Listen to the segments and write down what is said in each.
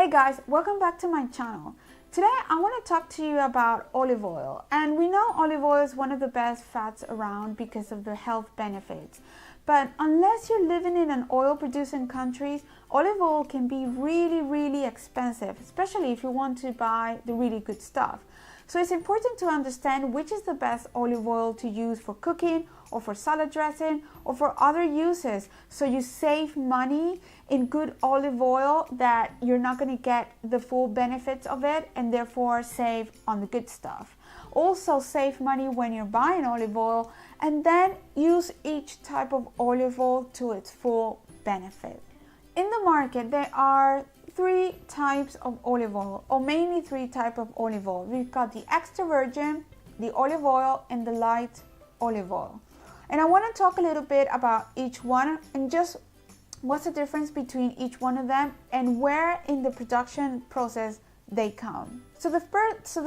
Hey guys, welcome back to my channel. Today I want to talk to you about olive oil, and we know olive oil is one of the best fats around because of the health benefits. But unless you're living in an oil producing country, olive oil can be really expensive, especially if you want to buy the really good stuff. So it's important to understand which is the best olive oil to use for cooking or for salad dressing or for other uses, so you save money in good olive oil that you're not going to get the full benefits of it, and therefore save on the good stuff. Also save money when you're buying olive oil, and then use each type of olive oil to its full benefit. In the market there are three types of olive oil, or mainly three types of olive oil. We've got the extra virgin, the olive oil, and the light olive oil. And I want to talk a little bit about each one and just what's the difference between each one of them and where in the production process they come. So the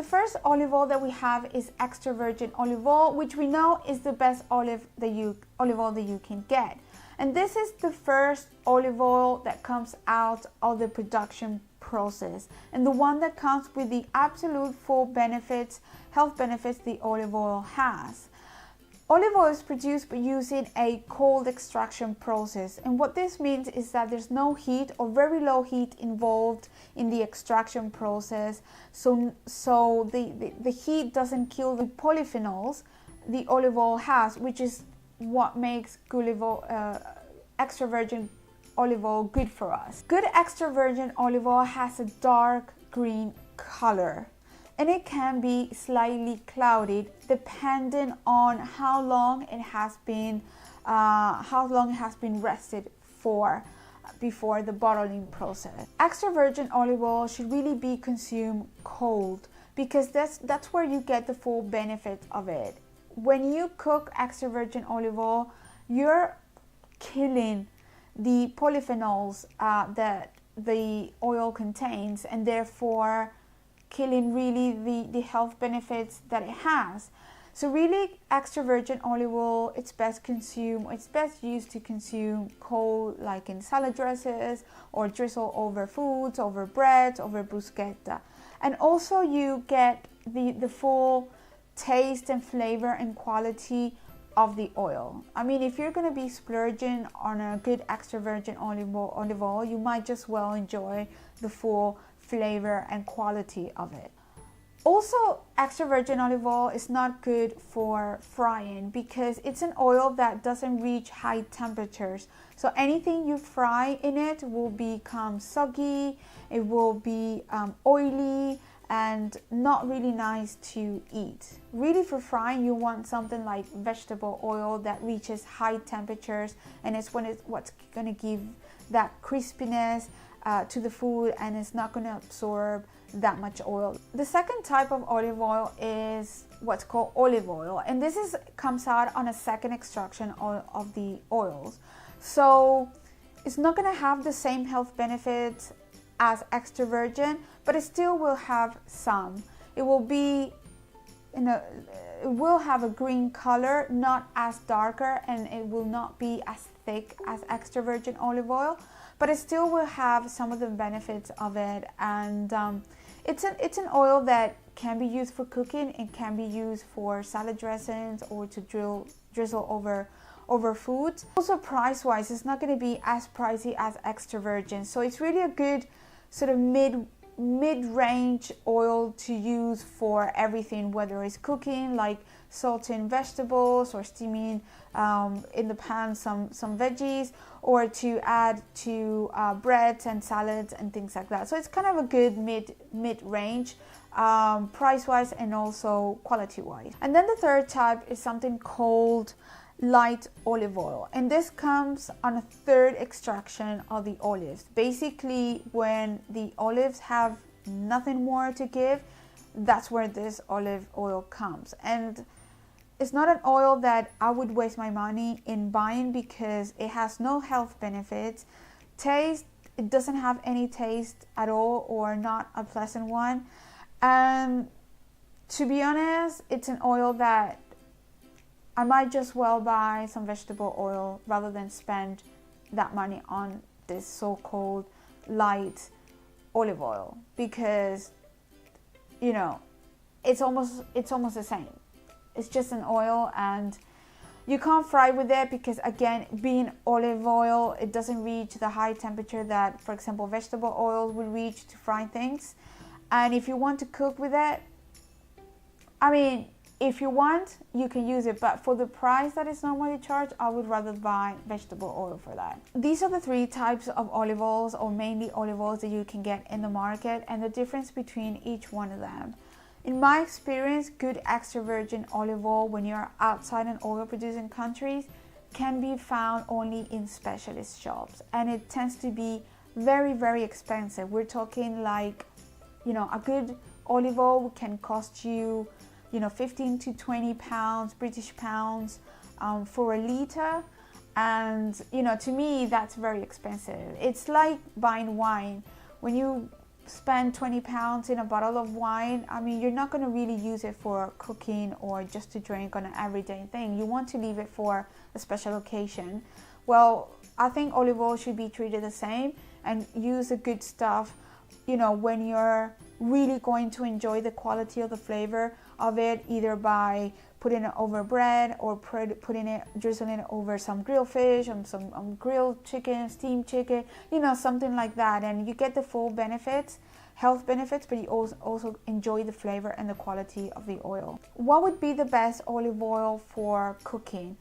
first olive oil that we have is extra virgin olive oil, which we know is the best olive oil that you can get. And this is the first olive oil that comes out of the production process, and the one that comes with the absolute full benefits, health benefits the olive oil has. Olive oil is produced by using a cold extraction process, and what this means is that there's no heat or very low heat involved in the extraction process, so the heat doesn't kill the polyphenols the olive oil has, which is what makes extra virgin olive oil good for us. Good extra virgin olive oil has a dark green color, and it can be slightly clouded depending on how long it has been rested for before the bottling process. Extra virgin olive oil should really be consumed cold, because that's where you get the full benefit of it. When you cook extra virgin olive oil, you're killing the polyphenols that the oil contains, and therefore killing really the health benefits that it has. So really, extra virgin olive oil, it's best used to consume cold, like in salad dresses, or drizzle over foods, over bread, over bruschette. And also you get the full taste and flavor and quality of the oil. I mean, if you're going to be splurging on a good extra virgin olive oil, you might just well enjoy the full flavor and quality of it. Also, extra virgin olive oil is not good for frying because it's an oil that doesn't reach high temperatures. So anything you fry in it will become soggy, it will be oily, and not really nice to eat. Really, for frying, you want something like vegetable oil that reaches high temperatures, and it's what's going to give that crispiness to the food, and it's not going to absorb that much oil. The second type of olive oil is what's called olive oil, and this comes out on a second extraction of the oils. So it's not going to have the same health benefits as extra virgin, but it still will have some. It will have a green color, not as darker, and it will not be as thick as extra virgin olive oil, but it still will have some of the benefits of it. And it's an oil that can be used for cooking, it can be used for salad dressings, or to drizzle over foods. Also, price wise, it's not going to be as pricey as extra virgin, so it's really a good sort of mid-range oil to use for everything, whether it's cooking, like salting vegetables, or steaming in the pan some veggies, or to add to breads and salads and things like that. So it's kind of a good mid-range price wise and also quality wise. And then the third type is something called light olive oil, and this comes on a third extraction of the olives. Basically, when the olives have nothing more to give, that's where this olive oil comes. And it's not an oil that I would waste my money in buying, because it has no health benefits. Taste, it doesn't have any taste at all, or not a pleasant one. And to be honest, it's an oil that I might just well buy some vegetable oil rather than spend that money on this so-called light olive oil, because you know it's almost the same. It's just an oil, and you can't fry with it because, again, being olive oil, it doesn't reach the high temperature that, for example, vegetable oil will reach to fry things. And if you want to cook with it, I mean, if you want, you can use it, but for the price that is normally charged, I would rather buy vegetable oil for that. These are the 3 types of olive oils, or mainly olive oils, that you can get in the market, and the difference between each one of them. In my experience, good extra virgin olive oil, when you're outside in oil producing countries, can be found only in specialist shops, and it tends to be very, very expensive. We're talking like, a good olive oil can cost you, 15 to 20 pounds, British pounds, for a liter. And, to me, that's very expensive. It's like buying wine. When you spend 20 pounds in a bottle of wine, I mean, you're not going to really use it for cooking or just to drink on an everyday thing. You want to leave it for a special occasion. Well, I think olive oil should be treated the same, and use the good stuff, when you're really going to enjoy the quality of the flavor of it, either by putting it over bread, or drizzling it over some grilled fish, some grilled chicken, steamed chicken, something like that. And you get the full benefits, health benefits, but you also enjoy the flavor and the quality of the oil. What would be the best olive oil for cooking?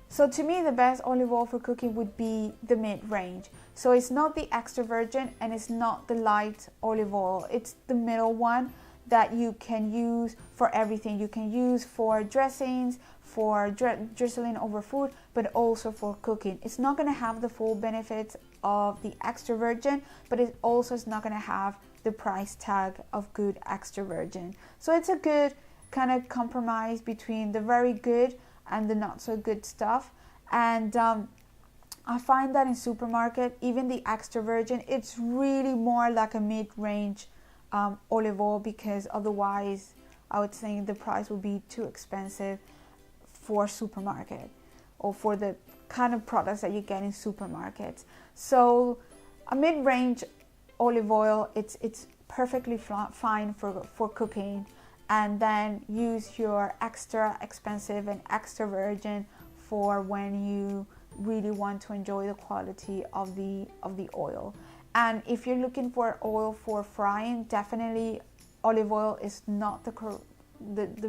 So to me, the best olive oil for cooking would be the mid-range. So it's not the extra virgin, and it's not the light olive oil. It's the middle one that you can use for everything. You can use for dressings, for drizzling over food, but also for cooking. It's not going to have the full benefits of the extra virgin, but it also is not going to have the price tag of good extra virgin. So it's a good kind of compromise between the very good and the not so good stuff. And I find that in supermarket, even the extra virgin, it's really more like a mid-range olive oil, because otherwise I would think the price would be too expensive for supermarket, or for the kind of products that you get in supermarkets. So a mid-range olive oil, it's perfectly fine for cooking, and then use your extra expensive and extra virgin for when you really want to enjoy the quality of the oil. And if you're looking for oil for frying, definitely olive oil is not the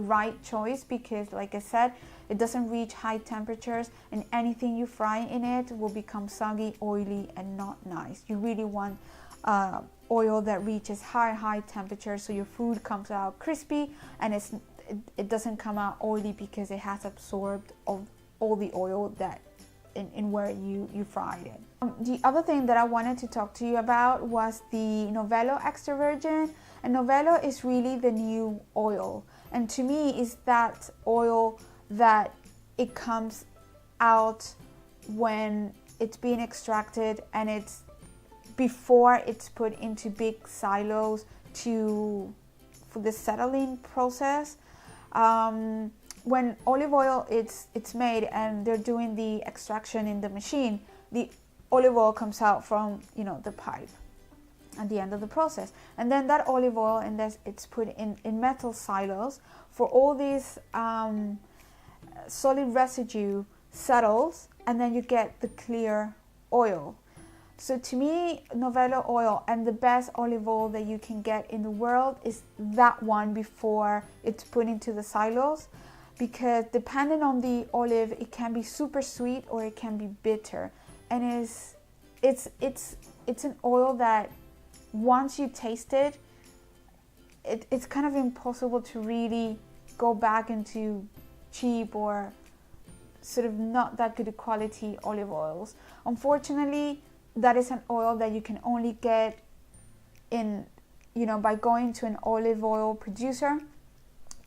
right choice, because, like I said, it doesn't reach high temperatures, and anything you fry in it will become soggy, oily, and not nice. You really want oil that reaches high temperatures, so your food comes out crispy, and it doesn't come out oily, because it has absorbed all the oil that in where you fried it. The other thing that I wanted to talk to you about was the Novello Extra Virgin. And Novello is really the new oil, and to me is that oil that it comes out when it's being extracted, and it's before it's put into big silos for the settling process. When olive oil it's made and they're doing the extraction in the machine, the olive oil comes out from the pipe at the end of the process, and then that olive oil, and it's put in metal silos for all these solid residue settles, and then you get the clear oil. So to me, Novello oil, and the best olive oil that you can get in the world, is that one before it's put into the silos, because depending on the olive, it can be super sweet or it can be bitter, and it's an oil that once you taste it, it's kind of impossible to really go back into cheap or sort of not that good quality olive oils. Unfortunately, that is an oil that you can only get in, by going to an olive oil producer.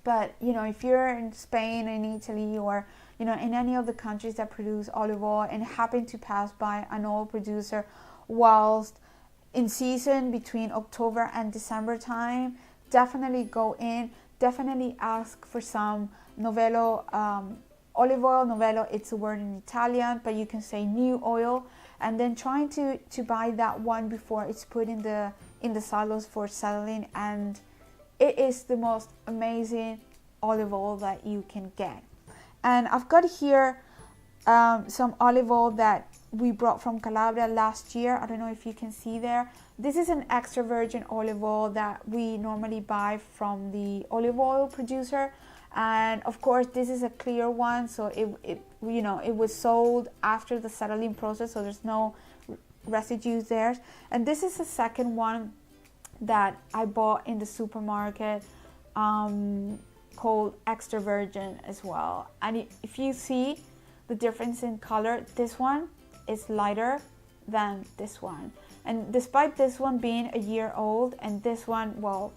But, if you're in Spain, in Italy, or, in any of the countries that produce olive oil, and happen to pass by an oil producer whilst in season between October and December time, definitely go in, definitely ask for some Novello olive oil. Novello, it's a word in Italian, but you can say new oil, and then trying to buy that one before it's put in the silos for settling, and it is the most amazing olive oil that you can get. And I've got here some olive oil that we brought from Calabria last year. I don't know if you can see there. This is an extra virgin olive oil that we normally buy from the olive oil producer, and of course this is a clear one, so it was sold after the settling process, so there's no residues there. And this is the second one that I bought in the supermarket, called Extra Virgin as well. And if you see the difference in color, this one is lighter than this one, and despite this one being a year old and this one, well,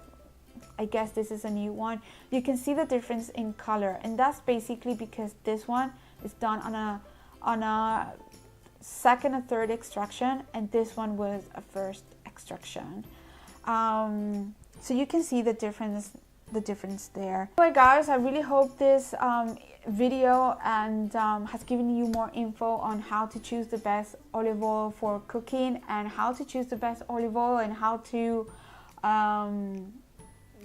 I guess this is a new one, you can see the difference in color, and that's basically because this one is done on a second or third extraction, and this one was a first extraction. So you can see the difference there. Anyway guys, I really hope this video has given you more info on how to choose the best olive oil for cooking, and how to choose the best olive oil, and how to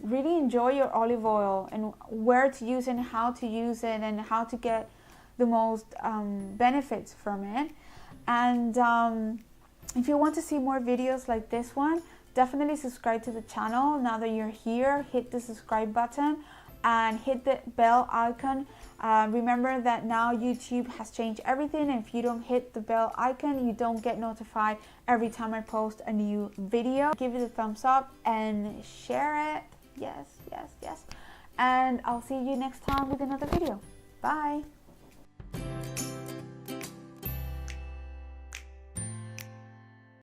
really enjoy your olive oil, and where to use it, and how to use it, and how to get the most benefits from it. And if you want to see more videos like this one, definitely subscribe to the channel. Now that you're here, hit the subscribe button and hit the bell icon. Remember that now YouTube has changed everything, and if you don't hit the bell icon, you don't get notified every time I post a new video. Give it a thumbs up and share it. Yes. And I'll see you next time with another video. Bye.